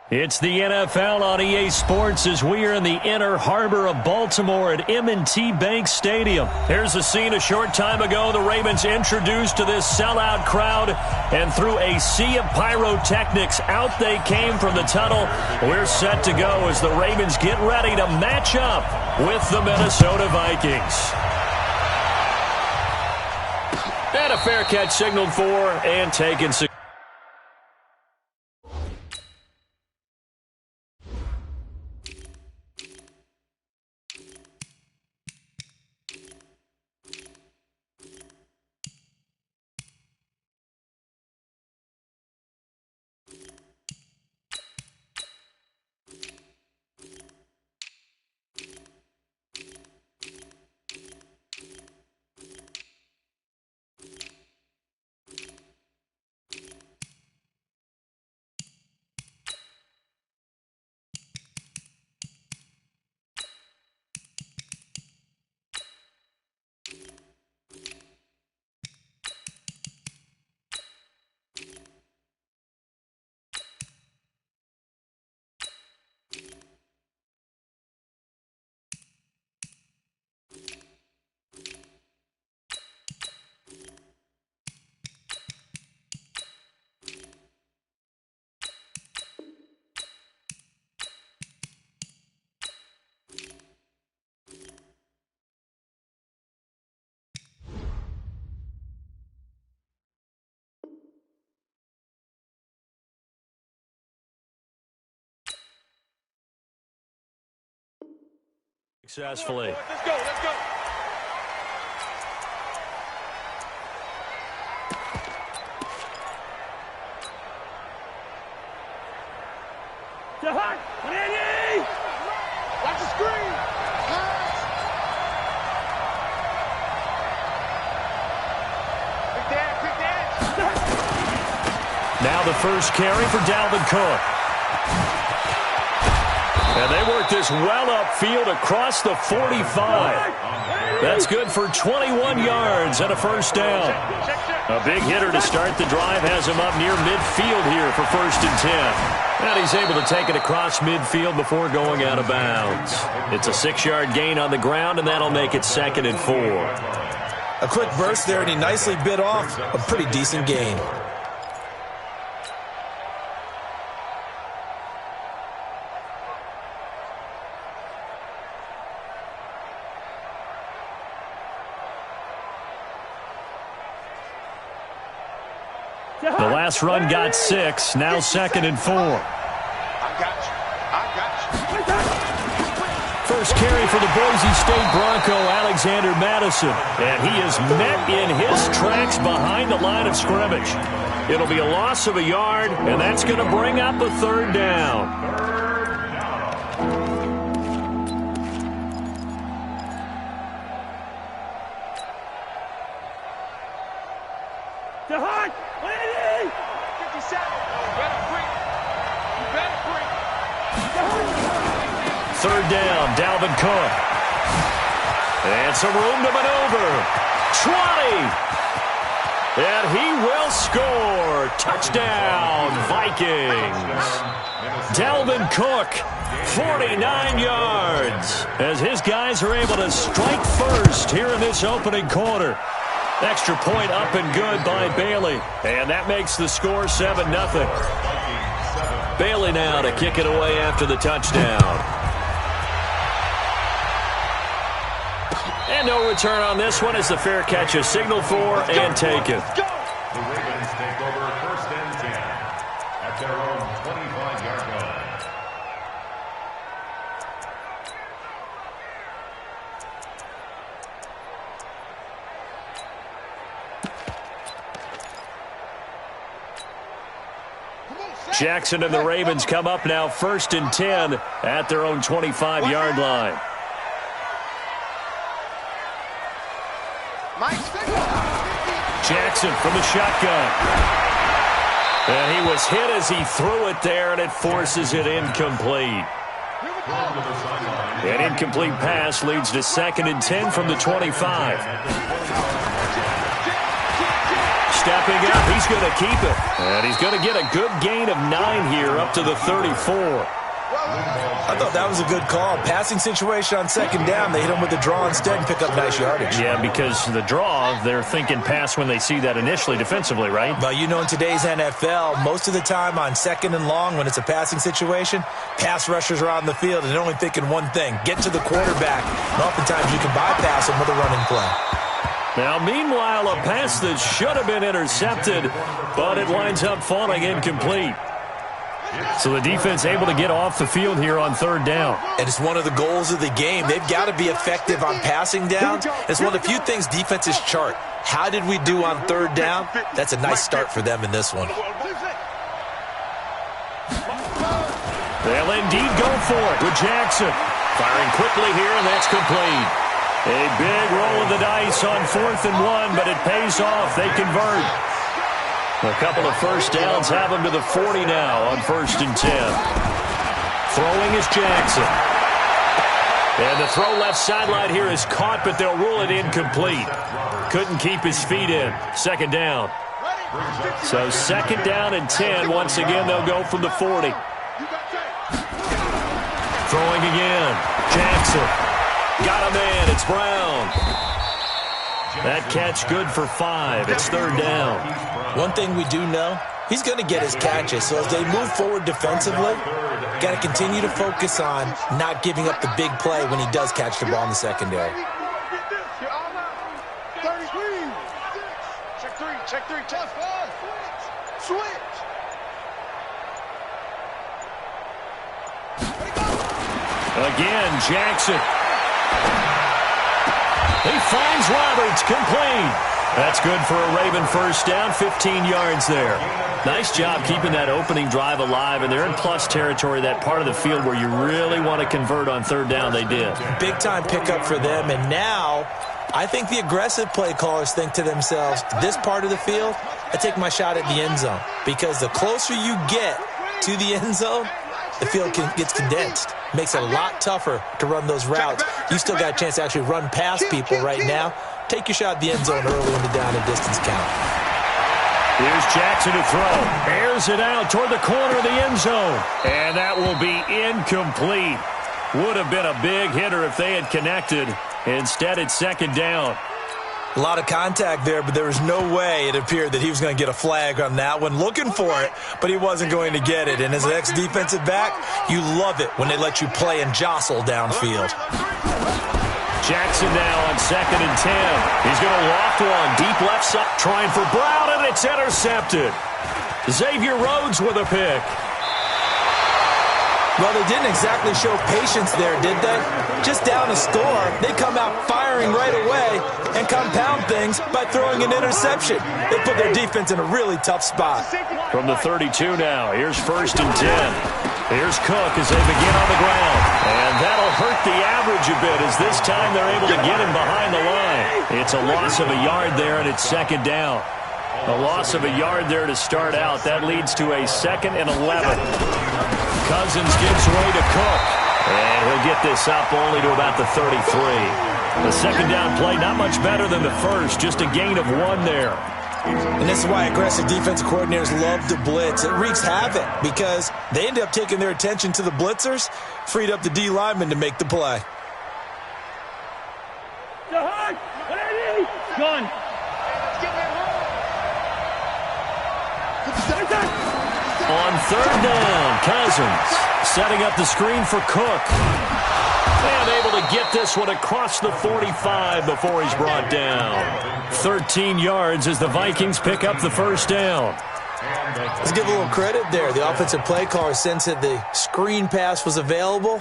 It's the NFL on EA Sports as we are in the inner harbor of Baltimore at M&T Bank Stadium. Here's a scene a short time ago. The Ravens introduced to this sellout crowd, and through a sea of pyrotechnics, out they came from the tunnel. We're set to go as the Ravens get ready to match up with the Minnesota Vikings. And a fair catch signaled for and taken. Successfully. Let's go, let's go. Watch the screen. Quick dance. Now the first carry for Dalvin Cook. And they work this well upfield across the 45. That's good for 21 yards and a first down. A big hitter to start the drive has him up near midfield here for 1st and 10. And he's able to take it across midfield before going out of bounds. It's a 6-yard gain on the ground, and that'll make it 2nd and 4. A quick burst there, and he nicely bit off a pretty decent gain. The last run got 6, now 2nd and 4. I got you. First carry for the Boise State Bronco, Alexander Mattison. And he is met in his tracks behind the line of scrimmage. It'll be a loss of a yard, and that's going to bring up a 3rd down. Third down, Dalvin Cook. And some room to maneuver. 20. And he will score. Touchdown, Vikings. Dalvin Cook, 49 yards. As his guys are able to strike first here in this opening quarter. Extra point up and good by Bailey. And that makes the score 7-0. Bailey now to kick it away after the touchdown. And no return on this one as the fair catch is signaled for and taken. The Ravens take over 1st and 10 at their own 25-yard line. Jackson and the Ravens come up now 1st and 10 at their own 25-yard line. Jackson from the shotgun. And he was hit as he threw it there, and it forces it incomplete. An incomplete pass leads to 2nd and 10 from the 25. stepping up. He's going to keep it. And he's going to get a good gain of 9 here up to the 34. I thought that was a good call. Passing situation on second down. They hit him with the draw instead and pick up nice yardage. Yeah, because the draw, they're thinking pass when they see that initially defensively, right? But you know, in today's NFL, most of the time on second and long, when it's a passing situation, pass rushers are on the field and they're only thinking one thing: get to the quarterback. And oftentimes you can bypass him with a running play. Now, meanwhile, a pass that should have been intercepted, but it winds up falling incomplete. So the defense able to get off the field here on third down. And it's one of the goals of the game. They've got to be effective on passing down. It's one of the few things defenses chart. How did we do on third down? That's a nice start for them in this one. They'll indeed go for it with Jackson. Firing quickly here, and that's complete. A big roll of the dice on 4th and 1, but it pays off. They convert. A couple of first downs have them to the 40 now on 1st and 10. Throwing is Jackson. And the throw left sideline here is caught, but they'll rule it incomplete. Couldn't keep his feet in. Second down. So 2nd down and 10. Once again, they'll go from the 40. Throwing again. Jackson. Got a man. It's Brown. That catch good for 5. It's 3rd down. One thing we do know, he's going to get his catches. So as they move forward defensively, got to continue to focus on not giving up the big play when he does catch the ball in the secondary. Check three, tough one. Switch. Again, Jackson. He finds Roberts, complete. That's good for a Raven first down, 15 yards there. Nice job keeping that opening drive alive, and they're in plus territory, that part of the field where you really want to convert on 3rd down. They did. Big-time pickup for them, and now I think the aggressive play callers think to themselves, this part of the field, I take my shot at the end zone, because the closer you get to the end zone, the field gets condensed. Makes it a lot tougher to run those routes. You still got a chance to actually run past people right now. Take your shot at the end zone early in the down and distance count. Here's Jackson to throw. Airs it out toward the corner of the end zone. And that will be incomplete. Would have been a big hitter if they had connected. Instead, it's 2nd down. A lot of contact there, but there was no way it appeared that he was going to get a flag on that one. Looking for it, but he wasn't going to get it. And as an ex-defensive back, you love it when they let you play and jostle downfield. Jackson now on 2nd and 10. He's going to loft one deep left side, trying for Brown, and it's intercepted. Xavier Rhodes with a pick. Well, they didn't exactly show patience there, did they? Just down a score, they come out firing right away and compound things by throwing an interception. They put their defense in a really tough spot. From the 32 now, here's 1st and 10. Here's Cook as they begin on the ground. And that'll hurt the average a bit as this time they're able to get him behind the line. It's a loss of a yard there, and it's 2nd down. A loss of a yard there to start out. That leads to a 2nd and 11. Cousins gives way to Cook. And he'll get this up only to about the 33. The 2nd down play, not much better than the first. Just a gain of 1 there. And this is why aggressive defensive coordinators love to blitz. It wreaks havoc because they end up taking their attention to the blitzers, freed up the D lineman to make the play. Gun. On 3rd down, Cousins setting up the screen for Cook. And able to get this one across the 45 before he's brought down. 13 yards as the Vikings pick up the first down. Let's give a little credit there. The offensive play caller sensed that the screen pass was available.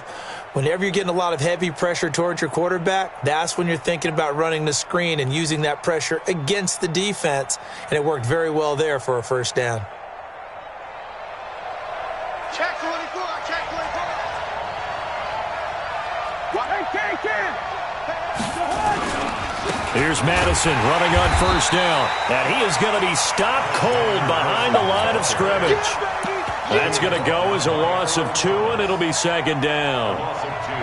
Whenever you're getting a lot of heavy pressure towards your quarterback, that's when you're thinking about running the screen and using that pressure against the defense. And it worked very well there for a first down. Check 24. Check 24. Here's Madison running on first down. And he is going to be stopped cold behind the line of scrimmage. That's going to go as a loss of 2, and it'll be second down.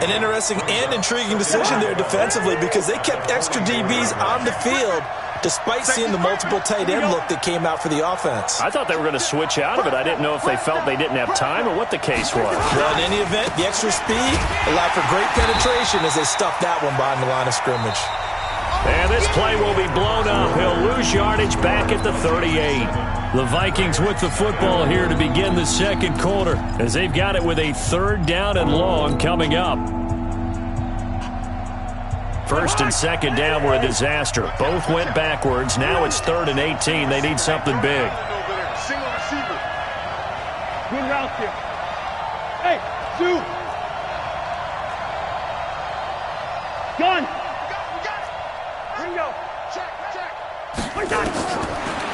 An interesting and intriguing decision there defensively because they kept extra DBs on the field despite seeing the multiple tight end look that came out for the offense. I thought they were going to switch out of it. I didn't know if they felt they didn't have time or what the case was. Well, in any event, the extra speed allowed for great penetration as they stuffed that one behind the line of scrimmage. And this play will be blown up. He'll lose yardage back at the 38. The Vikings with the football here to begin the second quarter as they've got it with a 3rd down and long coming up. 1st and 2nd down were a disaster. Both went backwards. Now it's 3rd and 18. They need something big. Single receiver. Good route there. Hey, two. Gun. Ringo. Check.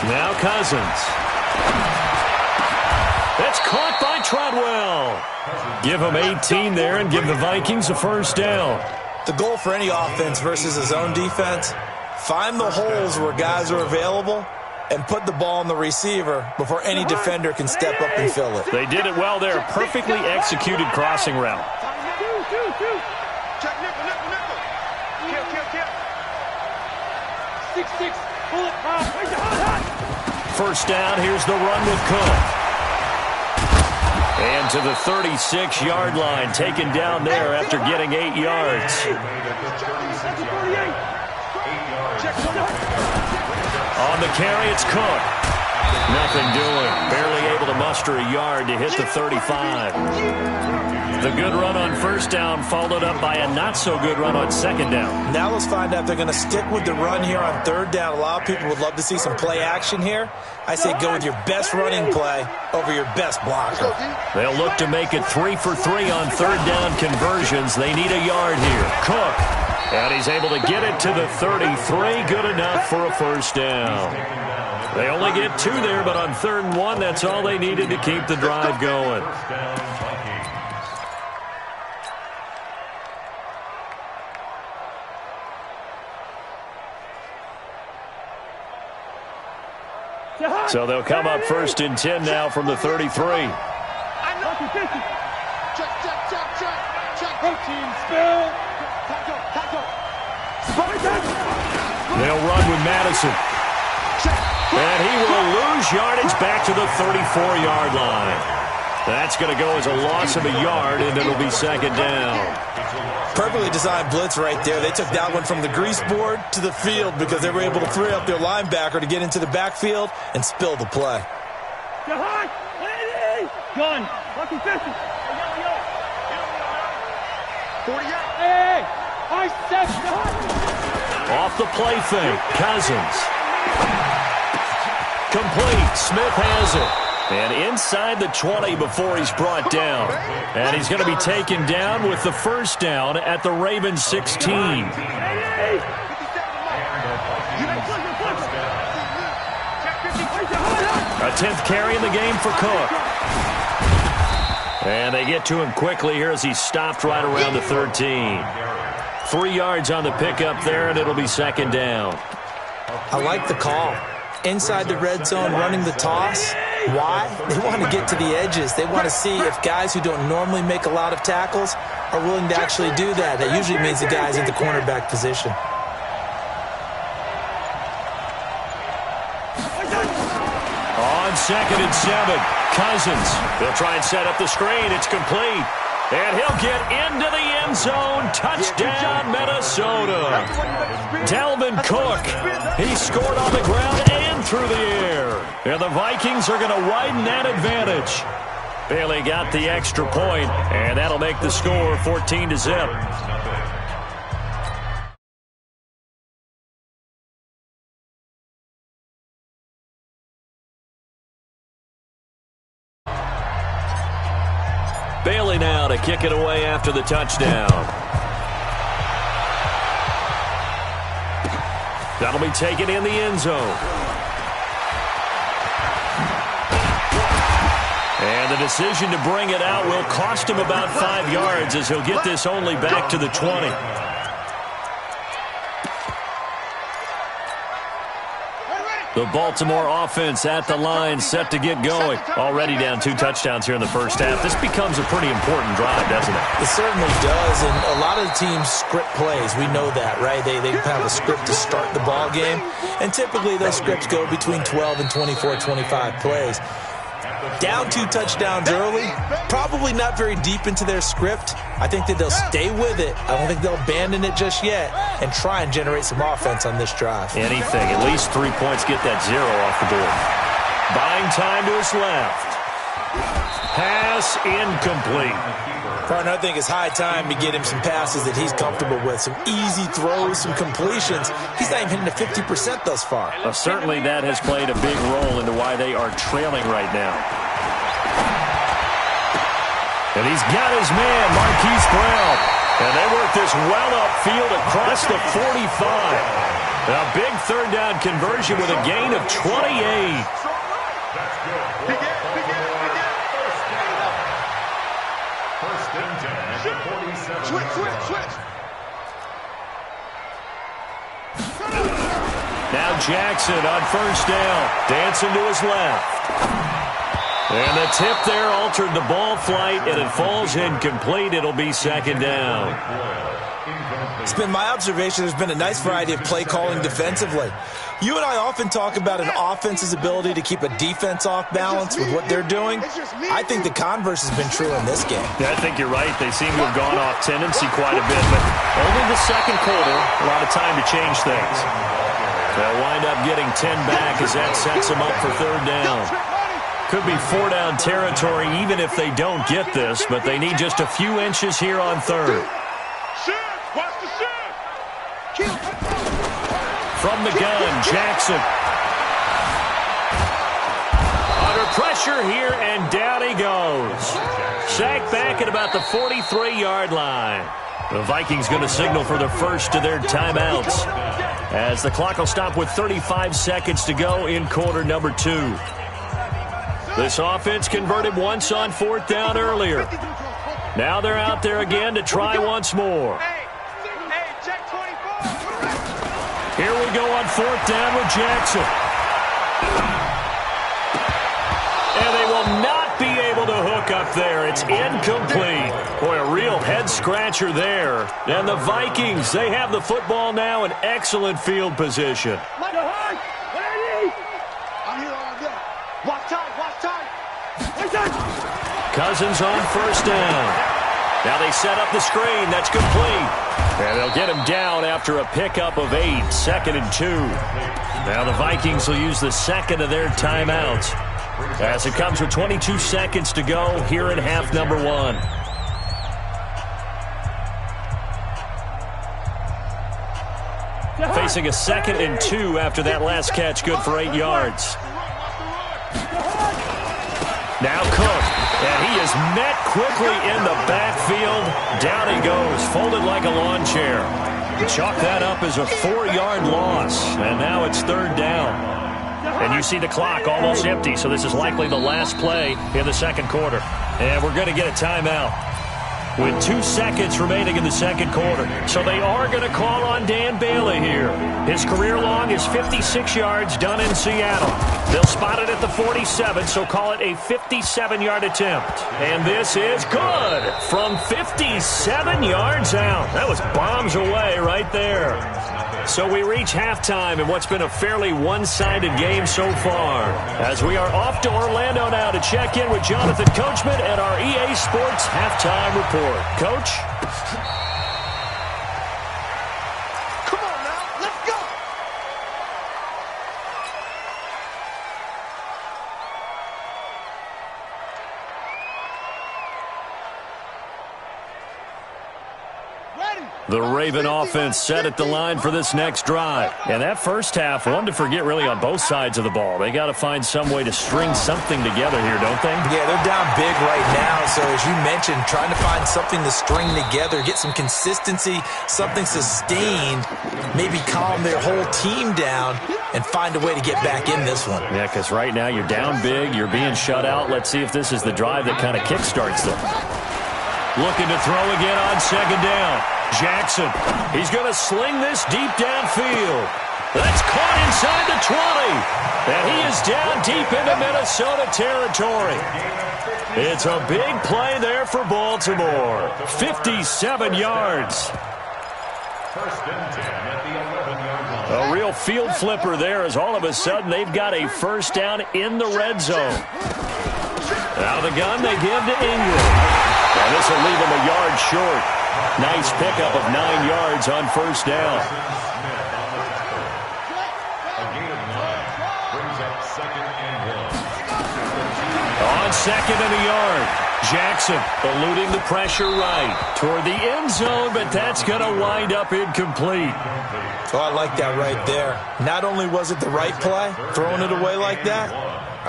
Now Cousins. That's caught by Treadwell. Give him 18 there and give the Vikings a 1st down. The goal for any offense versus a zone defense, find the holes where guys are available and put the ball on the receiver before any defender can step up and fill it. They did it well there. Perfectly executed crossing route. Check nickel. Kill. 6-6. Pull it. Hot. 1st down. Here's the run with Cook. And to the 36-yard line, taken down there after getting 8 yards. On the carry, it's Cook. Nothing doing. Barely able to muster a yard to hit the 35. The good run on 1st down followed up by a not-so-good run on 2nd down. Now let's find out if they're going to stick with the run here on 3rd down. A lot of people would love to see some play action here. I say go with your best running play over your best blocker. They'll look to make it 3 for 3 on 3rd down conversions. They need a yard here. Cook. And he's able to get it to the 33. Good enough for a 1st down. They only get 2 there, but on 3rd and 1, that's all they needed to keep the drive going. So they'll come up 1st and 10 now from the 33. Check. Protein spill. They'll run with Madison. And he will lose yardage back to the 34-yard line. That's going to go as a loss of a yard, and it'll be 2nd down. Perfectly designed blitz right there. They took that one from the grease board to the field because they were able to free up their linebacker to get into the backfield and spill the play. Gun. Lucky 50. 40 yards. Hey. I said Off the play fake. Cousins. Complete. Smith has it. And inside the 20 before he's brought down. And he's going to be taken down with the 1st down at the Ravens 16. Check. A 10th carry in the game for Cook. And they get to him quickly here as he stopped right around the 13. 3 yards on the pickup there, and it'll be 2nd down. I like the call. Inside the red zone, running the toss. Why? They want to get to the edges. They want to see if guys who don't normally make a lot of tackles are willing to actually do that. That usually means the guy's at the cornerback position. On 2nd and 7, Cousins. They'll try and set up the screen. It's complete. And he'll get into the end zone. Touchdown, Minnesota. Dalvin Cook. He scored on the ground and through the air. And the Vikings are going to widen that advantage. Bailey got the extra point, and that'll make the score 14-0. Bailey now to kick it away after the touchdown. That'll be taken in the end zone. And the decision to bring it out will cost him about 5 yards as he'll get this only back to the 20. The Baltimore offense at the line, set to get going. Already down 2 touchdowns here in the first half. This becomes a pretty important drive, doesn't it? It certainly does, and a lot of the teams script plays. We know that, right? They have a script to start the ball game, and typically those scripts go between 12 and 24, 25 plays. Down 2 touchdowns early, probably not very deep into their script. I think that they'll stay with it. I don't think they'll abandon it just yet and try and generate some offense on this drive. Anything, at least 3 points, get that 0 off the board. Buying time to his left. Pass incomplete. Partner, I think it's high time to get him some passes that he's comfortable with, some easy throws, some completions. He's not even hitting to 50% thus far. Certainly that has played a big role into why they are trailing right now. And he's got his man, Marquise Brown. And they work this well upfield across the 45. A big third down conversion with a gain of 28. Switch. Now Jackson on first down. Dancing to his left. And the tip there altered the ball flight, and it falls incomplete. It'll be second down. It's been my observation there's been a nice variety of play calling defensively. You and I often talk about an offense's ability to keep a defense off balance with what they're doing. I think the converse has been true in this game. Yeah, I think you're right. They seem to have gone off tendency quite a bit, but only the second quarter, a lot of time to change things. They'll wind up getting 10 back as that sets them up for third down. Could be 4-down territory even if they don't get this, but they need just a few inches here on third. From the gun, Jackson. Under pressure here, and down he goes. Sacked back at about the 43-yard line. The Vikings going to signal for the first of their timeouts, as the clock will stop with 35 seconds to go in quarter number 2. This offense converted once on 4th down earlier. Now they're out there again to try once more. Here we go on 4th down with Jackson. And they will not be able to hook up there. It's incomplete. Boy, a real head-scratcher there. And the Vikings, they have the football now in excellent field position. I'm here all day. Watch time. Cousins on first down. Now they set up the screen. That's complete. And they'll get him down after a pickup of 8, 2nd and 2. Now the Vikings will use the second of their timeouts, as it comes with 22 seconds to go here in half number 1. Facing a 2nd and 2 after that last catch, good for 8 yards. Now Cook, and he is met quickly in the backfield. Down he goes, folded like a lawn chair. Chalk that up as a 4-yard loss, and now it's third down. And you see the clock almost empty, so this is likely the last play in the second quarter. And we're going to get a timeout with 2 seconds remaining in the second quarter. So they are going to call on Dan Bailey here. His career long is 56 yards done in Seattle. They'll spot it at the 47, so call it a 57-yard attempt. And this is good from 57 yards out. That was bombs away right there. So we reach halftime in what's been a fairly one-sided game so far, as we are off to Orlando now to check in with Jonathan Coachman at our EA Sports Halftime Report. Coach? Come on now, let's go. The Raven offense set at the line for this next drive. And that first half, one to forget really on both sides of the ball. They got to find some way to string something together here, don't they? Yeah, they're down big right now. So as you mentioned, trying to find something to string together, get some consistency, something sustained, maybe calm their whole team down and find a way to get back in this one. Yeah, because right now you're down big, you're being shut out. Let's see if this is the drive that kind of kickstarts them. Looking to throw again on second down. Jackson, he's going to sling this deep downfield. That's caught inside the 20. And he is down deep into Minnesota territory. It's a big play there for Baltimore. 57 yards. First and 10 at the 11-yard line. A real field flipper there as all of a sudden they've got a first down in the red zone. Out of the gun, they give to Ingram. And this will leave him a yard short. Nice pickup of 9 yards on first down. A gain of 9 brings up 2nd and 1. On 2nd and a yard. Jackson eluding the pressure right toward the end zone, but that's going to wind up incomplete. Oh, I like that right there. Not only was it the right play, throwing it away like that,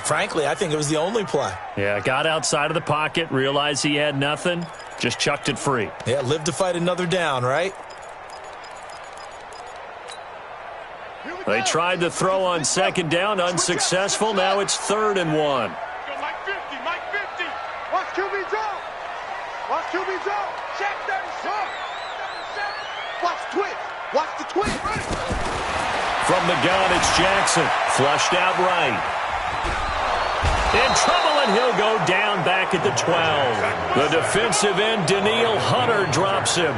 frankly, I think it was the only play. Yeah, got outside of the pocket, realized he had nothing, just chucked it free. Yeah, live to fight another down, right? They tried to throw on 2nd down, unsuccessful. Now it's 3rd and 1. Watch QB drop. Watch QB drop. Check 37. Watch twitch. Watch the twitch. From the gun, it's Jackson. Flushed out right. In trouble, and he'll go down back at the 12. The defensive end, Danielle Hunter, drops him.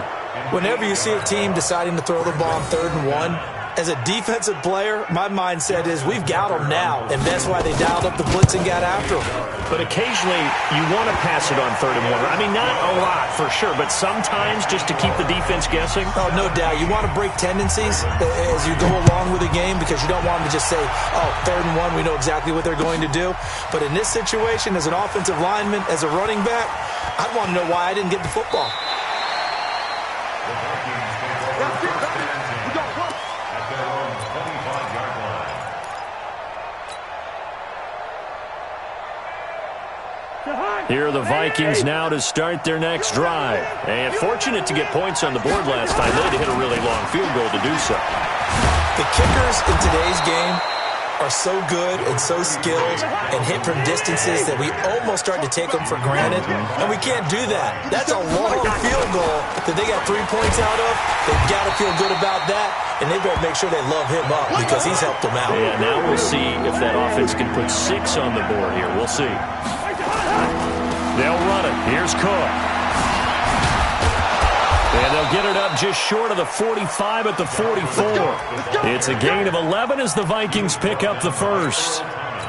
Whenever you see a team deciding to throw the ball on 3rd and 1, as a defensive player, my mindset is we've got them now, and that's why they dialed up the blitz and got after them. But occasionally, you want to pass it on 3rd and 1. I mean, not a lot for sure, but sometimes just to keep the defense guessing. Oh, no doubt. You want to break tendencies as you go along with the game because you don't want them to just say, oh, 3rd and 1, we know exactly what they're going to do. But in this situation, as an offensive lineman, as a running back, I'd want to know why I didn't get the football. Here are the Vikings now to start their next drive. And fortunate to get points on the board last time. They had to hit a really long field goal to do so. The kickers in today's game are so good and so skilled and hit from distances that we almost start to take them for granted. And we can't do that. That's a long field goal that they got 3 points out of. They've got to feel good about that. And they better make sure they love him up because he's helped them out. Yeah, now we'll see if that offense can put 6 on the board here. We'll see. They'll run it. Here's Cook. And they'll get it up just short of the 45 at the 44. It's a gain of 11 as the Vikings pick up the first.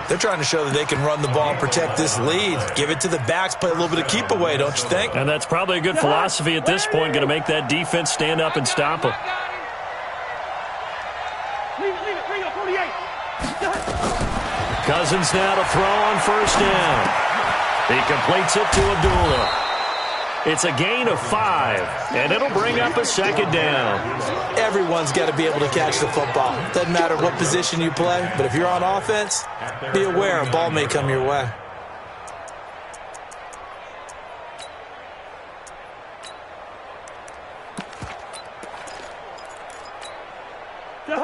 They're trying to show that they can run the ball and protect this lead. Give it to the backs, play a little bit of keep away, don't you think? And that's probably a good philosophy at this point, going to make that defense stand up and stop them. Cousins now to throw on first down. He completes it to Abdullah. It's a gain of 5, and it'll bring up a 2nd down. Everyone's got to be able to catch the football. Doesn't matter what position you play, but if you're on offense, be aware a ball may come your way.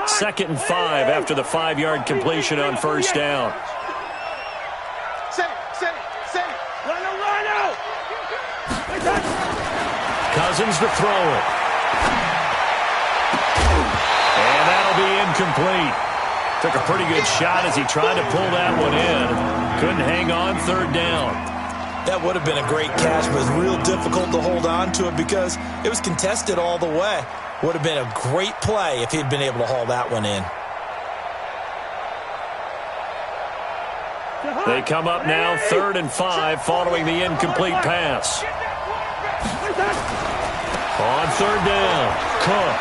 Second and 5 after the 5-yard completion on first down. Cousins to throw it. And that'll be incomplete. Took a pretty good shot as he tried to pull that one in. Couldn't hang on 3rd down. That would have been a great catch, but it was real difficult to hold on to it because it was contested all the way. Would have been a great play if he'd been able to haul that one in. They come up now 3rd and 5 following the incomplete pass. On 3rd down, Cook.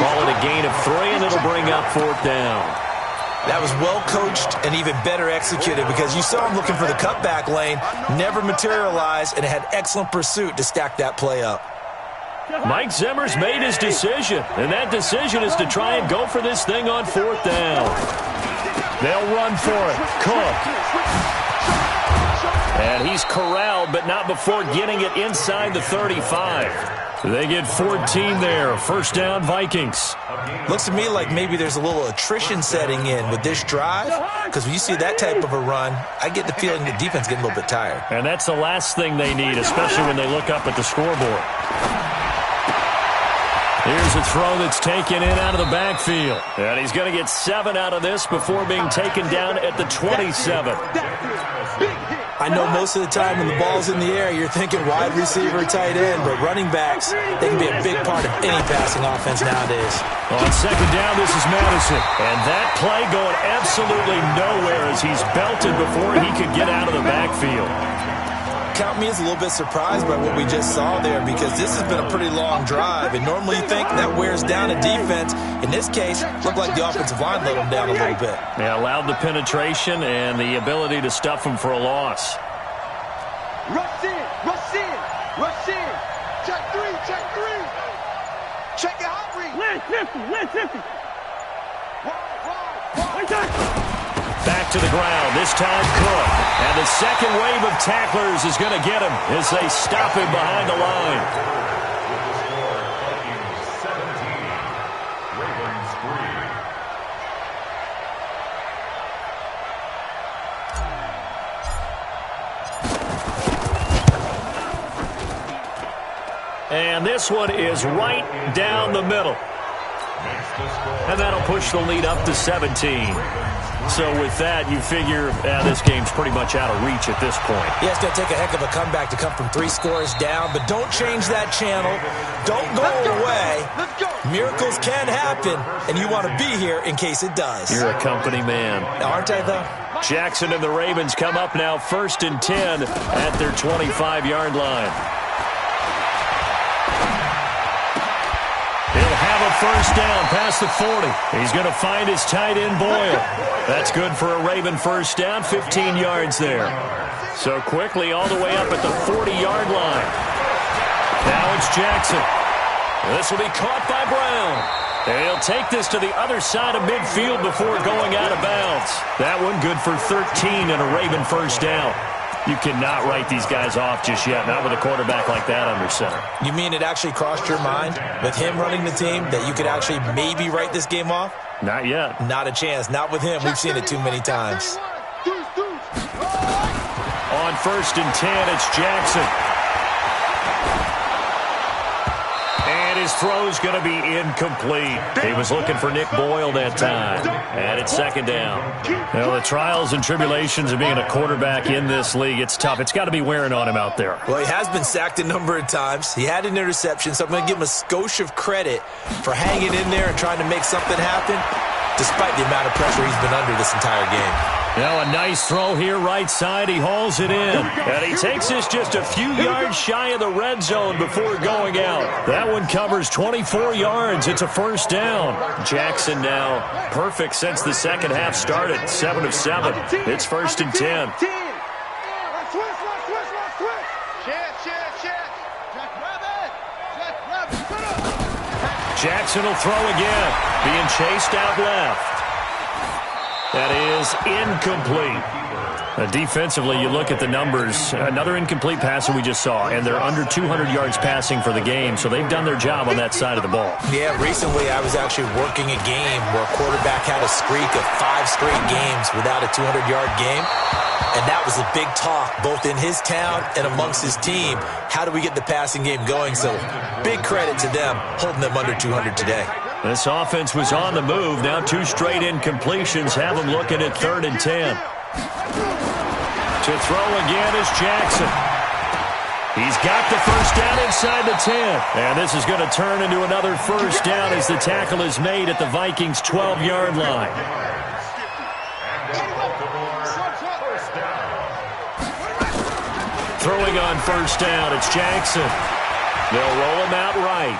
Call it a gain of 3, and it'll bring up 4th down. That was well coached and even better executed because you saw him looking for the cutback lane, never materialized, and had excellent pursuit to stack that play up. Mike Zimmer's made his decision, and that decision is to try and go for this thing on 4th down. They'll run for it. Cook. And he's corralled, but not before getting it inside the 35. They get 14 there. First down, Vikings. Looks to me like maybe there's a little attrition setting in with this drive, because when you see that type of a run, I get the feeling the defense getting a little bit tired. And that's the last thing they need, especially when they look up at the scoreboard. Here's a throw that's taken in out of the backfield. And he's going to get 7 out of this before being taken down at the 27. I know most of the time when the ball's in the air, you're thinking wide receiver, tight end, but running backs, they can be a big part of any passing offense nowadays. On second down, this is Madison. And that play going absolutely nowhere as he's belted before he could get out of the backfield. Count me as a little bit surprised by what we just saw there, because this has been a pretty long drive, and normally you think that wears down a defense. In this case, looked like the offensive line let them down a little bit. Yeah, allowed the penetration and the ability to stuff them for a loss. Rush in, rush in, rush in. Check 3, check 3. Check your hot read. Land 50. Wide. Back to the ground, this time Cook. And the second wave of tacklers is going to get him as they stop him behind the line. And this one is right down the middle. And that'll push the lead up to 17. So with that, you figure this game's pretty much out of reach at this point. Yeah, it's going to take a heck of a comeback to come from 3 scores down, but don't change that channel. Don't go away. Miracles can happen, and you want to be here in case it does. You're a company man. Aren't I, though? Jackson and the Ravens come up now 1st and 10 at their 25-yard line. He'll have a first down past the 40. He's going to find his tight end, Boyle. That's good for a Raven first down, 15 yards there. So quickly all the way up at the 40-yard line. Now it's Jackson. This will be caught by Brown. And he'll take this to the other side of midfield before going out of bounds. That one good for 13 and a Raven first down. You cannot write these guys off just yet, not with a quarterback like that under center. You mean it actually crossed your mind with him running the team that you could actually maybe write this game off? Not yet. Not a chance. Not with him. We've seen it too many times. On 1st and 10, it's Jackson. And his throw's going to be incomplete. He was looking for Nick Boyle that time. And it's 2nd down. Well, the trials and tribulations of being a quarterback in this league, it's tough. It's got to be wearing on him out there. Well, he has been sacked a number of times. He had an interception, so I'm going to give him a skosh of credit for hanging in there and trying to make something happen, despite the amount of pressure he's been under this entire game. Now a nice throw here right side. He hauls it in. And he takes this just a few yards shy of the red zone before going out. That one covers 24 yards. It's a first down. Jackson now perfect since the second half started. 7 of 7. It's 1st and 10. Jackson will throw again. Being chased out left. That is incomplete. Defensively, you look at the numbers. Another incomplete passer we just saw, and they're under 200 yards passing for the game, so they've done their job on that side of the ball. Yeah, recently I was actually working a game where a quarterback had a streak of 5 straight games without a 200-yard game, and that was a big talk both in his town and amongst his team. How do we get the passing game going? So big credit to them holding them under 200 today. This offense was on the move. Now 2 straight incompletions have them looking at 3rd and 10. To throw again is Jackson. He's got the first down inside the 10. And this is going to turn into another first down as the tackle is made at the Vikings' 12-yard line. Throwing on first down, it's Jackson. They'll roll him out right.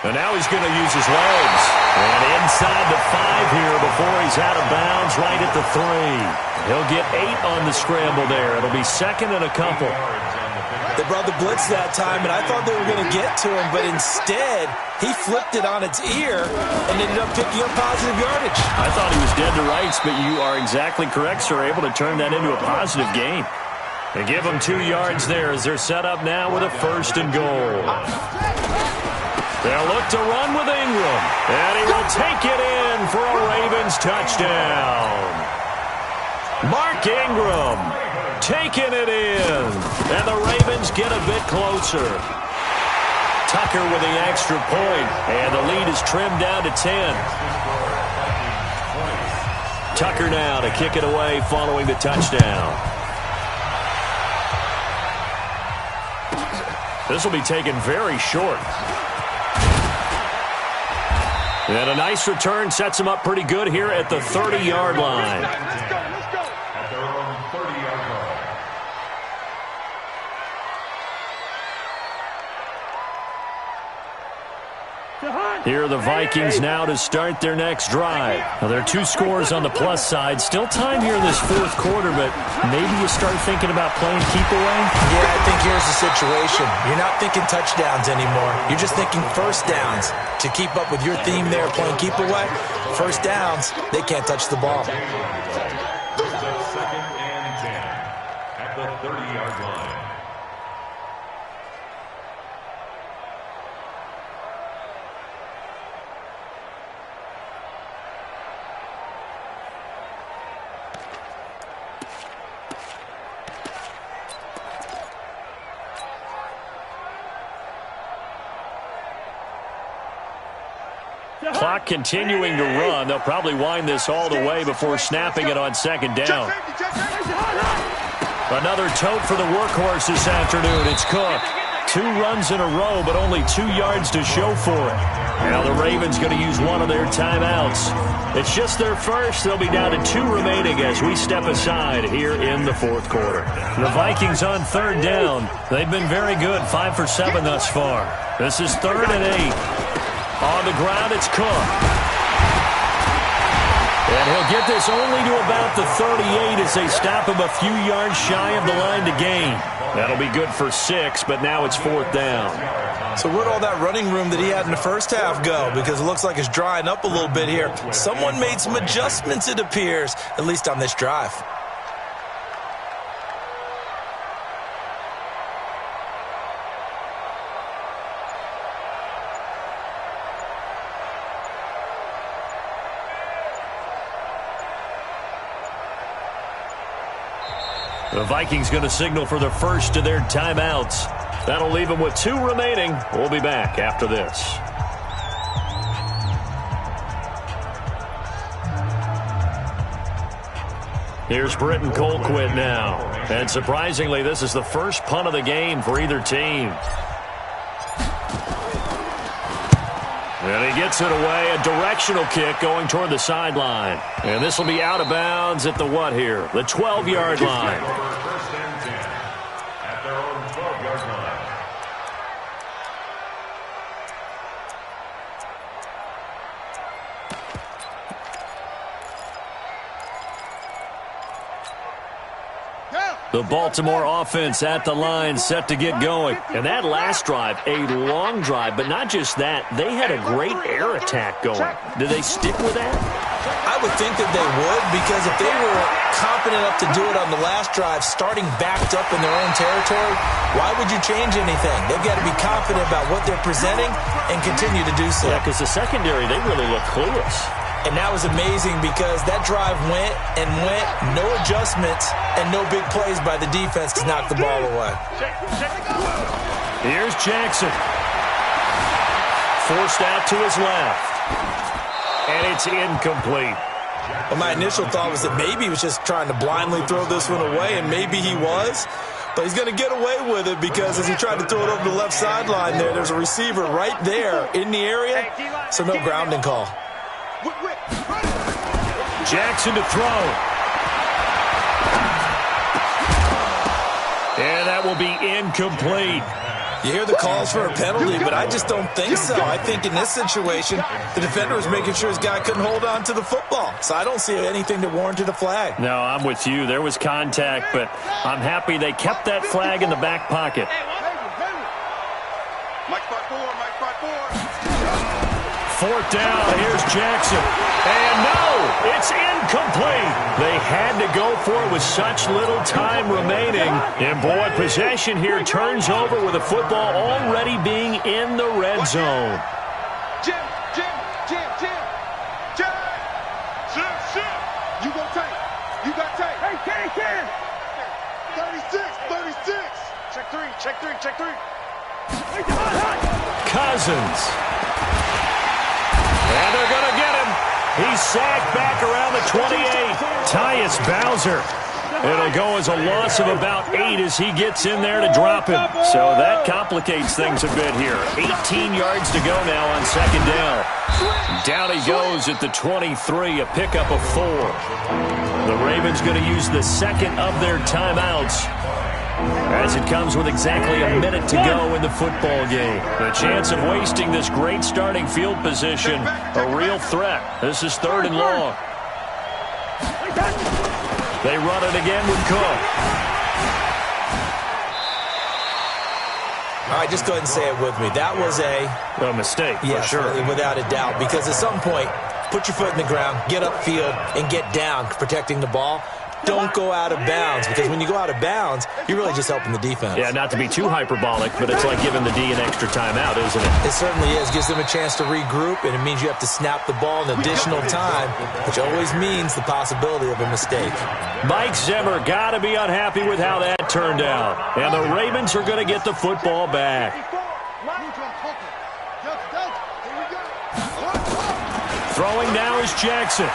And now he's going to use his legs. And inside the 5 here before he's out of bounds right at the 3. He'll get 8 on the scramble there. It'll be 2nd and a couple. They brought the blitz that time, and I thought they were going to get to him, but instead he flipped it on its ear and ended up picking up positive yardage. I thought he was dead to rights, but you are exactly correct, sir. Able to turn that into a positive gain. They give him 2 yards there as they're set up now with a 1st and goal. They'll look to run with Ingram. And he will take it in for a Ravens touchdown. Mark Ingram taking it in. And the Ravens get a bit closer. Tucker with the extra point. And the lead is trimmed down to 10. Tucker now to kick it away following the touchdown. This will be taken very short. And a nice return sets him up pretty good here at the 30-yard line. Let's go. At their own 30-yard line. Here are the Vikings now to start their next drive. Now, there are 2 scores on the plus side. Still time here in this fourth quarter, but maybe you start thinking about playing keep away? Yeah, I think here's the situation. You're not thinking touchdowns anymore. You're just thinking first downs. To keep up with your theme there, playing keep away, first downs, they can't touch the ball. It's a 2nd and 10 at the 30-yard line. Clock continuing to run. They'll probably wind this all the way before snapping it on 2nd down. Another tote for the workhorse this afternoon. It's Cook. 2 runs in a row, but only 2 yards to show for it. Now the Ravens going to use one of their timeouts. It's just their first. They'll be down to 2 remaining as we step aside here in the fourth quarter. The Vikings on 3rd down. They've been very good, 5 for 7 thus far. This is 3rd and 8. On the ground, it's Cook. And he'll get this only to about the 38 as they stop him a few yards shy of the line to gain. That'll be good for 6, but now it's 4th down. So where'd all that running room that he had in the first half go? Because it looks like it's drying up a little bit here. Someone made some adjustments, it appears, at least on this drive. The Vikings going to signal for the first of their timeouts. That'll leave them with 2 remaining. We'll be back after this. Here's Britton Colquitt now. And surprisingly, this is the first punt of the game for either team. And he gets it away, a directional kick going toward the sideline. And this will be out of bounds at the what here? The 12-yard line. First and 10 at their own 12-yard line. The Baltimore offense at the line, set to get going. And that last drive, a long drive, but not just that. They had a great air attack going. Do they stick with that? I would think that they would, because if they were confident enough to do it on the last drive, starting backed up in their own territory, why would you change anything? They've got to be confident about what they're presenting and continue to do so. Yeah, because the secondary, they really look clueless. And that was amazing because that drive went and went, no adjustments, and no big plays by the defense to knock the ball away. Here's Jackson. Forced out to his left. And it's incomplete. Well, my initial thought was that maybe he was just trying to blindly throw this one away, and maybe he was. But he's going to get away with it because as he tried to throw it over the left sideline there's a receiver right there in the area, so no grounding call. Jackson to throw. And that will be incomplete. You hear the calls for a penalty, but I just don't think so. I think in this situation, the defender was making sure his guy couldn't hold on to the football. So I don't see anything that warranted a flag. No, I'm with you. There was contact, but I'm happy they kept that flag in the back pocket. Mike spot 4, Mike spot 4. 4th down, here's Jackson. And no, it's incomplete. They had to go for it with such little time remaining. And boy, possession here turns over with the football already being in the red zone. Check three, check three. Cousins. And they're going to get him. He's sacked back around the 28. Tyus Bowser. It'll go as a loss of about 8 as he gets in there to drop him. So that complicates things a bit here. 18 yards to go now on second down. Down he goes at the 23, a pickup of 4. The Ravens going to use the second of their timeouts as it comes with exactly a minute to go in the football game. The chance of wasting this great starting field position, a real threat. This is 3rd and long. They run it again with Cook. All right, just go ahead and say it with me. That was a mistake, yes, for sure. Without a doubt, because at some point, put your foot in the ground, get upfield, and get down protecting the ball. Don't go out of bounds, because when you go out of bounds, you're really just helping the defense. Yeah, not to be too hyperbolic, but it's like giving the D an extra timeout, isn't it? It certainly is. Gives them a chance to regroup, and it means you have to snap the ball in additional time, which always means the possibility of a mistake. Mike Zimmer got to be unhappy with how that turned out. And the Ravens are going to get the football back. Throwing now is Jackson.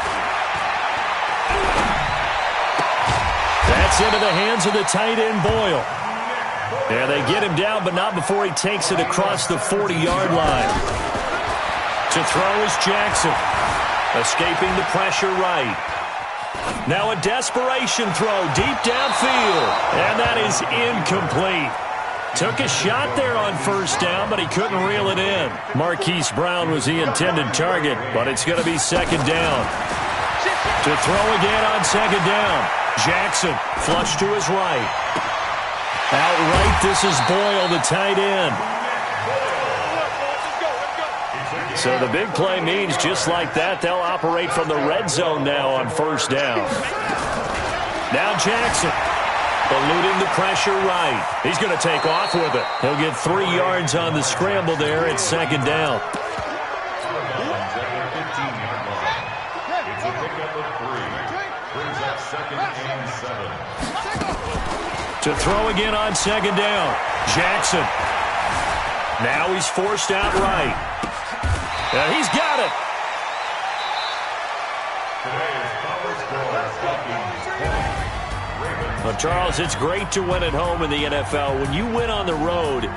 That's into the hands of the tight end, Boyle. Yeah, they get him down, but not before he takes it across the 40-yard line. To throw is Jackson. Escaping the pressure right. Now a desperation throw deep downfield. And that is incomplete. Took a shot there on first down, but he couldn't reel it in. Marquise Brown was the intended target, but it's going to be second down. To throw again on second down. Jackson, flush to his right. Outright, this is Boyle, the tight end. So the big play means just like that, they'll operate from the red zone now on first down. Now Jackson, eluding the pressure right. He's going to take off with it. He'll get 3 yards on the scramble there at second down. To throw again on second down. Jackson. Now he's forced out right. And he's got it. Well, Charles, it's great to win at home in the NFL. When you win on the road,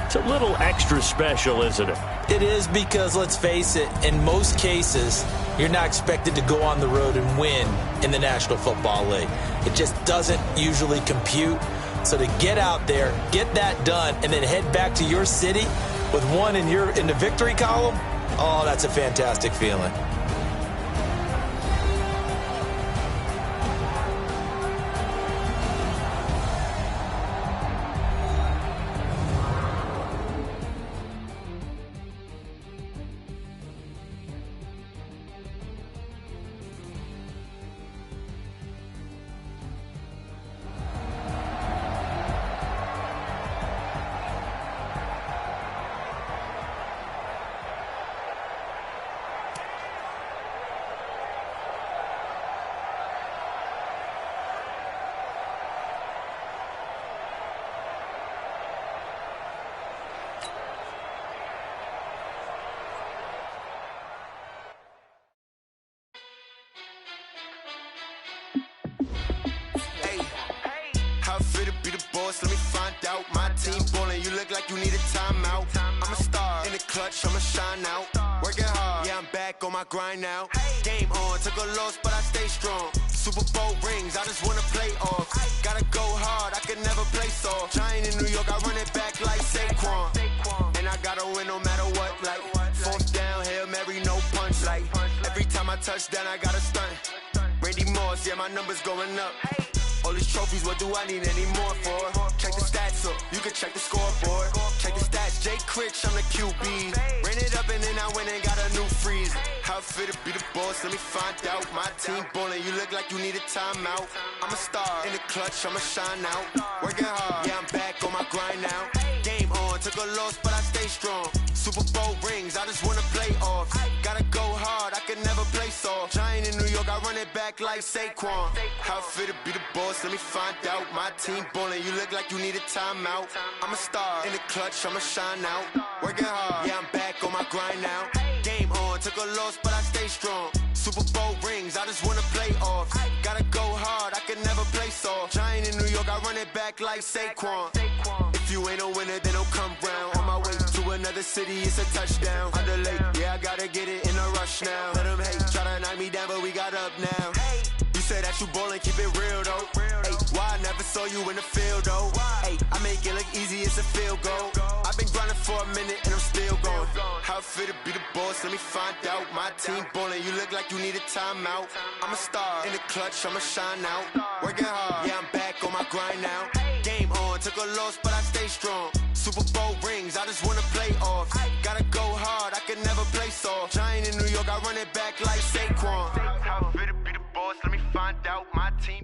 it's a little extra special, isn't it? It is, because, let's face it, in most cases, you're not expected to go on the road and win in the National Football League. It just doesn't usually compute. So to get out there, get that done, and then head back to your city with one in the victory column, oh, that's a fantastic feeling. Let me find out. My team ballin', you look like you need a timeout. I'm a star in the clutch, I'ma shine out. Working hard, yeah, I'm back on my grind now. Game on, took a loss, but I stay strong. Super Bowl rings, I just wanna play off. Gotta go hard, I can never play soft. Giant in New York, I run it back like Saquon. And I gotta win no matter what, like fourth down, Hail Mary, no punch. Like every time I touch down, I gotta stunt. Randy Moss, yeah, my numbers going up. All these trophies, what do I need any more for? Check the stats up, you can check the scoreboard. Check the stats, Jay Critch, I'm the QB. Ran it up and then I went and got a new freeze. How fit to be the boss, let me find out. My team ballin', you look like you need a timeout. I'm a star in the clutch, I'ma shine out. Working hard, yeah, I'm back on my grind now. Game on, took a loss, but I stay strong. Super Bowl rings, I just wanna play off. Gotta go hard, I can never play soft. Giant in New York, I run it back like Saquon. How fit to be the boss, let me find out. My team ballin', you look like you need a timeout. I'm a star, in the clutch, I'ma shine out. Working hard, yeah, I'm back on my grind now. Game on, took a loss, but I stay strong. Super Bowl rings, I just wanna play off. Gotta go hard, I can never play soft. Giant in New York, I run it back like Saquon. If you ain't a winner, then don't come round. On my way to another city, it's a touchdown. Underlay, yeah, I gotta get it in a rush now. Let them hate, try to knock me down, but we got up now. You said that you ballin', keep it real though. Hey, why I never saw you in the field though? Hey, I make it look easy, it's a field goal. I've been grinding for a minute and I'm still going. How fit to be the boss, let me find out. My team ballin', you look like you need a timeout. I'm a star, in the clutch, I'ma shine out. Working hard, yeah, I'm back on my grind now. Game on, took a loss, but I stay strong. Super Bowl rings, I just wanna play off. Gotta go hard, I can never play soft. Giant in New York, I run it back like Saquon. How fit to be the boss, let me find out. My team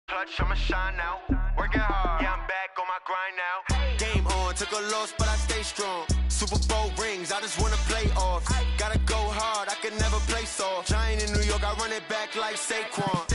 clutch, I'ma shine out. Working hard, yeah, I'm back on my grind now. Game on, took a loss, but I stay strong. Super Bowl rings, I just wanna play off. Gotta go hard, I can never play soft. Giant in New York, I run it back like Saquon.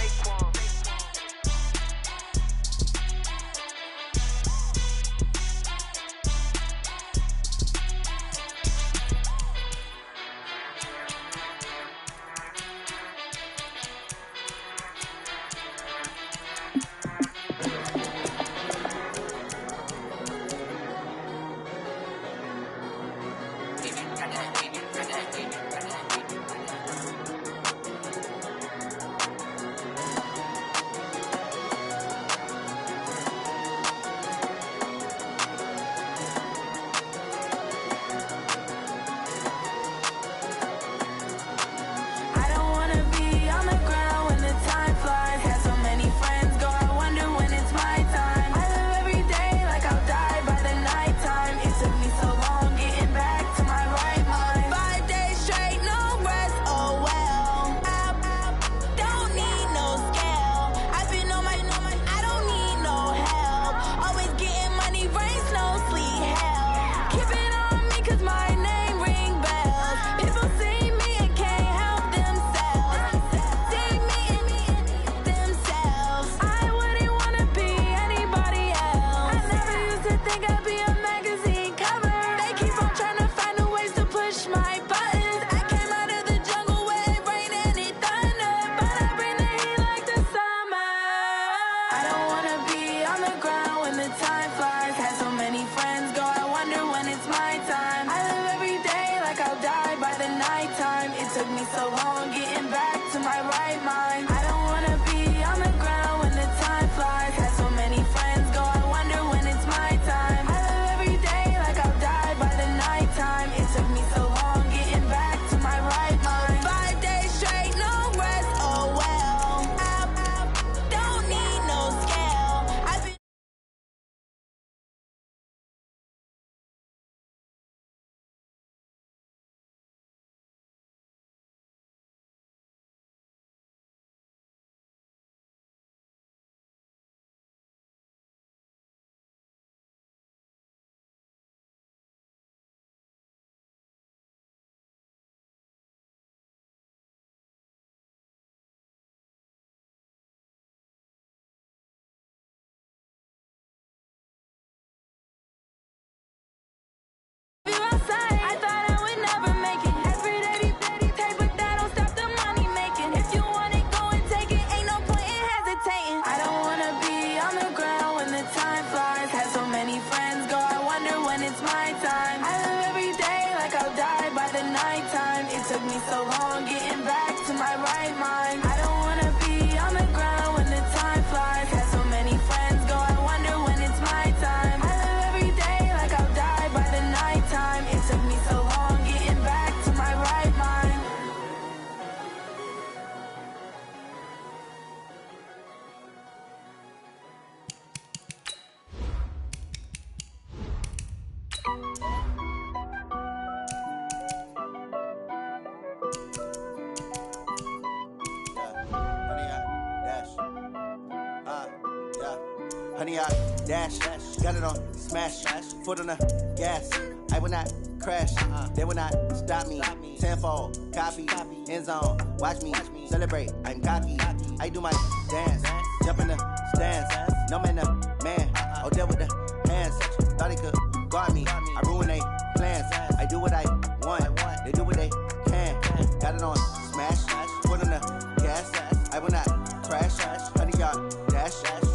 honey, I dash, got it on, smash, foot on the gas. I will not crash, they will not stop me. Tenfold, copy, end zone, watch me celebrate. I'm cocky, I do my dance, jump in the stands. No man, man, oh, there with the hands. Thought he could guard me, I ruin they plans. I do what I want, they do what they can. Got it on, smash, foot on the gas. I will not crash, honey, yard dash,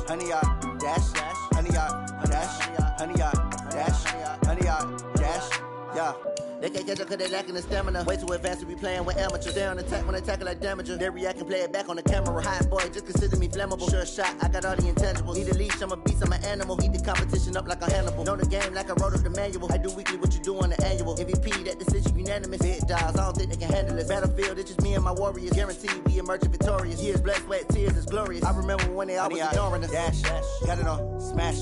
honey, yard dash, honey, yard dash, honey, yard dash, honey, yard dash, yeah. They can't catch up cause they lacking the stamina. Way too advanced to be playing with amateurs. They on attack when they tackle like damager. They react and play it back on the camera. Hot boy, just consider me flammable. Sure shot, I got all the intangibles. Need a leash, I'm a beast, I'm an animal. Eat the competition up like a Hannibal. Know the game like I wrote up the manual. I do weekly what you do on the annual. MVP, that decision unanimous. Big dogs, I don't think they can handle this. Battlefield, it's just me and my warriors. Guaranteed we emerge victorious. Years, blood, sweat, tears, it's glorious. I remember when they always ignoring us. Dash, got it on, smash,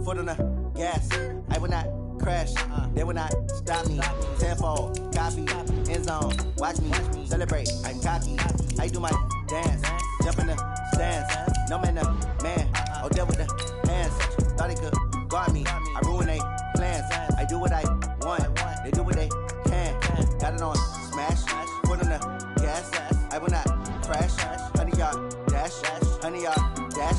foot on the gas. I will not crash, they will not stop me. Tenfold, copy, end zone, watch me celebrate. I'm cocky, I do my dance, jump in the stands. No man, man, oh, there with the hands. Thought he could guard me, I ruin they plans. I do what I want, they do what they can. Got it on, smash, foot on the gas. I will not crash, honey, yard dash, honey, yard dash,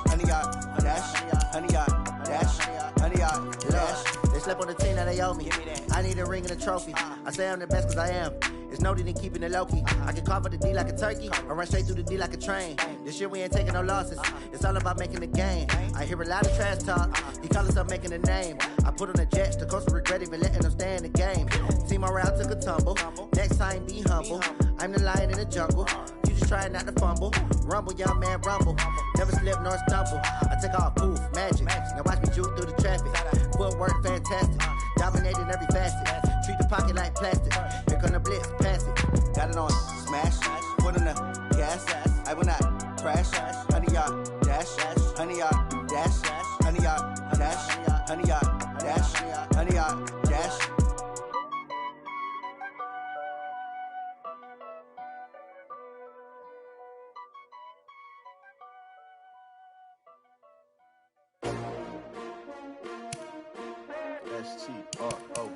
honey, yard dash, honey, yard dash, honey, yard dash. They slept on the team that they owe me. I need a ring and a trophy. I say I'm the best cause I am. It's no need in keeping it low-key. I can carve up the D like a turkey or run straight through the D like a train. This year we ain't taking no losses. It's all about making the game. I hear a lot of trash talk. He call himself making a name. I put on the Jets. The coach will regret even letting them stay in the game. Team morale took a tumble. Next time be humble. I'm the lion in the jungle. You just trying not to fumble. Rumble, young man, rumble. Never slip nor stumble. I take off, poof, magic. Now watch me juke through the traffic. Footwork fantastic. Dominating every facet. Treat the pocket like plastic. Here come the blitz, pass it. Got it on, smash. Foot on the gas. I will not crash. Honey, yard dash. Honey, yard dash. Honey, yard dash. Honey, yard dash. Honey, yard dash. S-T-R-O.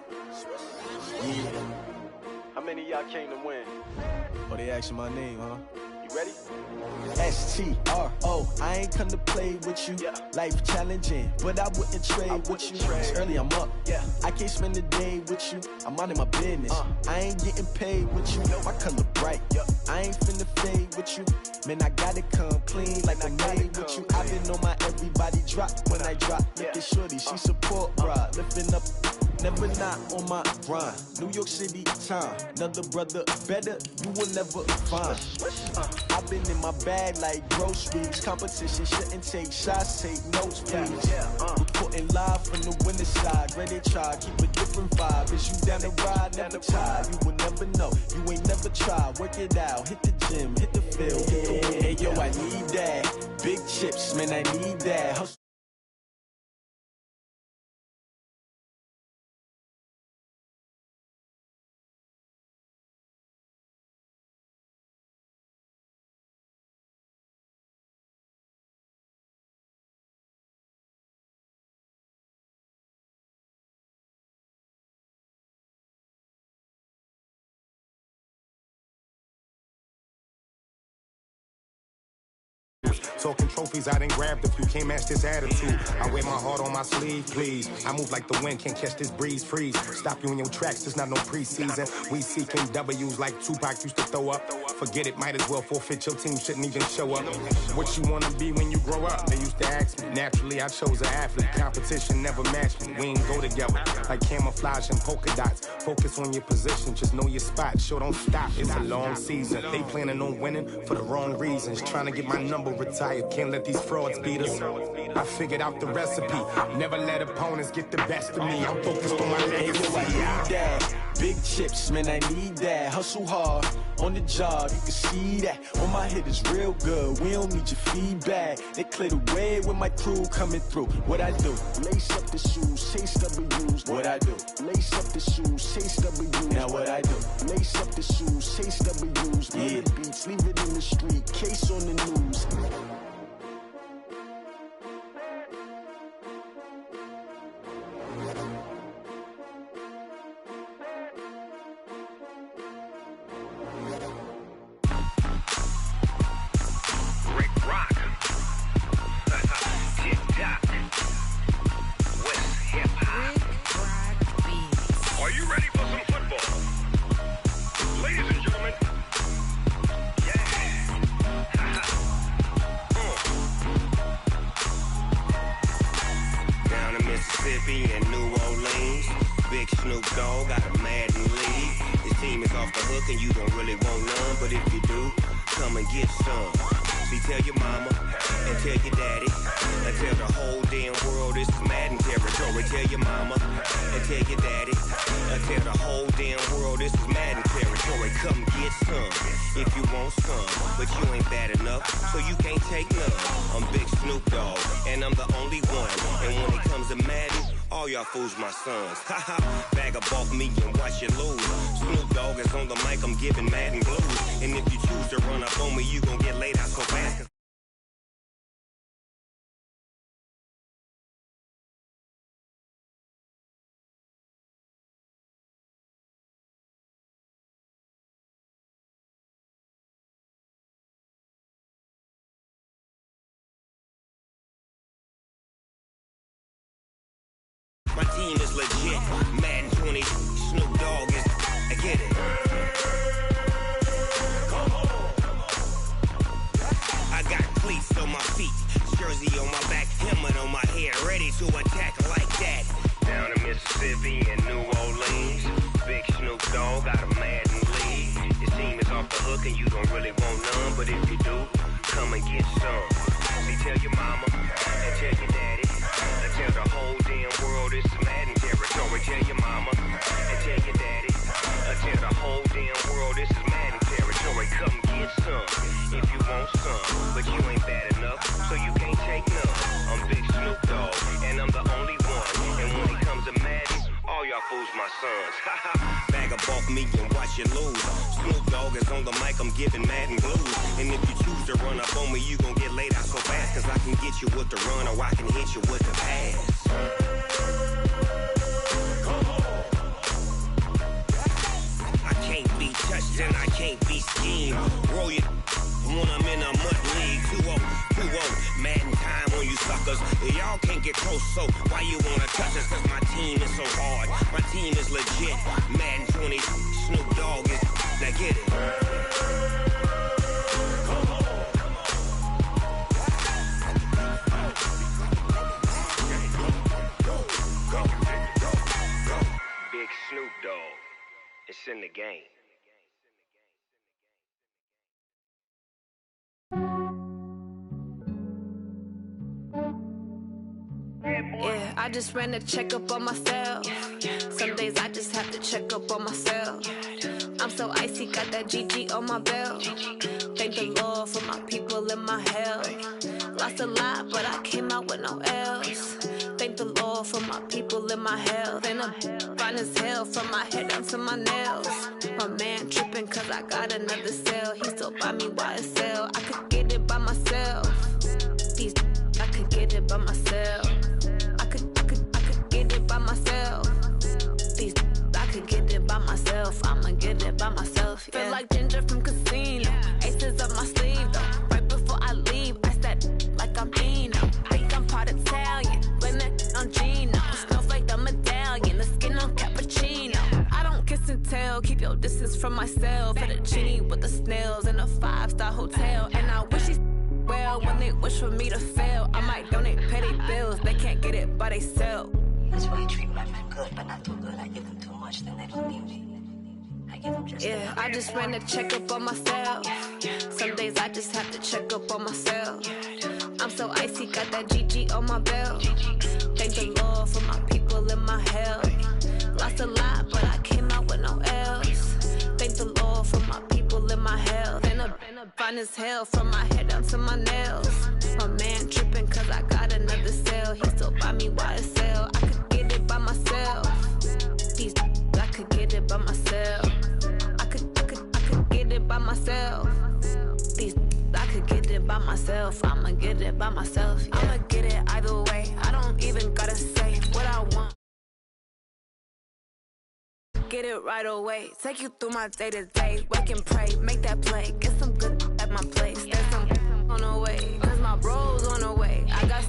Yeah. How many of y'all came to win? Oh, they asking my name, huh? You ready? S-T-R-O. I ain't come to play with you. Yeah. Life challenging, but I wouldn't trade with you. It's early, I'm up. Yeah. I can't spend the day with you. I'm minding my business. I ain't getting paid with you. My color bright. I ain't finna fade with you. Man, I gotta come clean like I'm made with you. I've been on my everybody drop when I drop. Look at shorty, she support ride. Lifting up, never not on my grind. New York City time, another brother better, you will never find. I've been in my bag like groceries. Competition shouldn't take shots, take notes, please. Reporting live from the winter side. Ready to try, keep a different vibe. Is you down the ride, never tired. You will never know, you ain't never tried. Work it out, hit the gym, hit the field. Hey yo, I need that. Big chips, man, I need that. Hustle. Talking trophies, I didn't grab the few. Can't match this attitude. I wear my heart on my sleeve, please. I move like the wind, can't catch this breeze, freeze. Stop you in your tracks, there's not no preseason. We seeking W's like Tupac used to throw up. Forget it, might as well forfeit. Your team shouldn't even show up. What you wanna be when you grow up? They used to ask me. Naturally, I chose an athlete. Competition never matched me. We ain't go together like camouflage and polka dots. Focus on your position, just know your spot. Show don't stop, it's a long season. They planning on winning for the wrong reasons. Trying to get my number retired, can't let these frauds beat us. I figured out the recipe. Never let opponents get the best of me. I'm focused on my legacy. I need that. Big chips, man, I need that. Hustle hard on the job, you can see that. On my hit is real good, we don't need your feedback. They clear the way with my crew coming through. What I do? Lace up the shoes, chase W's. What I do? Lace up the shoes, chase W's. Now what I do? Lace up the shoes, chase W's. Yeah. The beats, leave it in the street, case on the news. Big Snoop Dogg got a Madden league. This team is off the hook and you don't really want none, but if you do, come and get some. See, tell your mama and tell your daddy and tell the whole damn world this is Madden territory. Tell your mama and tell your daddy and tell the whole damn world this is Madden territory. Come get some if you want some, but you ain't bad enough, so you can't take none. I'm Big Snoop Dogg, and I'm the only one. And when it comes to Madden, all y'all fools my sons. Haha, bag up off me and watch you lose. Snoop Dogg is on the mic, I'm giving Madden blues. And if you choose to run up on me, you gon' get laid out so fast. My team is legit. Madden 20, Snoop Dogg is. I get it. I got cleats on my feet, jersey on my back, helmet on my head, ready to attack like that. Down in Mississippi and New Orleans, Big Snoop Dogg got a Madden league. This team is off the hook and you don't really want none, but if you do, come and get some. See, tell your mama and tell your daddy and tell the whole damn world this is Madden territory. Tell your mama and tell your daddy and tell the whole damn world this is Madden territory. Come get some if you want some, but you ain't bad enough, so you can't take none. I'm Big Snoop Dogg, and I'm the only one. And when it comes to Madden, all y'all fools my sons. Haha, bag up off me and watch you lose. Snoop Dogg is on the mic, I'm giving Madden blues. And if you choose to run up on me, you gon' get laid out so fast. Cause I can get you with the run or I can hit you with the pass. I can't be touched and I can't be schemed. Roll you when I'm in a mud league. 2-0, Madden time on you suckers. Y'all can't get close, so why you wanna touch us? Cause my team is so hard. My team is legit. Madden 20, Snoop Dogg is. Now get it. Big Snoop Dogg. It's in the game. Yeah, I just ran a checkup on myself. Some days I just have to check up on myself. I'm so icy, got that GG on my belt. Thank the Lord for my people and my health. Lost a lot, but I came out with no L's. Thank the Lord for my people and my health. And I'm fine as hell from my head down to my nails. My man tripping cause I got another cell. He still buy me YSL. I could get it by myself. These I could get it by myself. I could get it by myself. These I could get it by myself. I'ma get it by myself. Yeah. Feel like Ginger from Casino. Aces up my sleeve though. Right before I leave, I said like I'm Dino. Think I'm part Italian. Blame it on Gino. Snowflake the medallion. The skin on cappuccino. I don't kiss and tell. Keep your distance from myself. For the genie with the snails in a 5-star hotel. And I wish he's well when they wish for me to fail. I might donate petty bills. They can't get it by they sell. That's why you treat my men good, but not too good. I give them too much, then they don't need me. I give them just yeah, I just ran a checkup on myself. Some days I just have to check up on myself. I'm so icy, got that GG on my belt. Thank the Lord for my people and my health. Lost a lot, but I came out with no L's. Thank the Lord for my people and my health. And I'm fine as hell from my head down to my nails. My man tripping cause I got another cell. He still buy me YSL. I could get it by myself. These I could get it by myself. I could get it by myself. These I could get it by myself. I'ma get it by myself. Yeah. I'ma get it either way. I don't even gotta say what I want. Get it right away. Take you through my day to day. Work and pray, make that play. Get some good at my place. There's some on the way, cause my bro's on the way. I got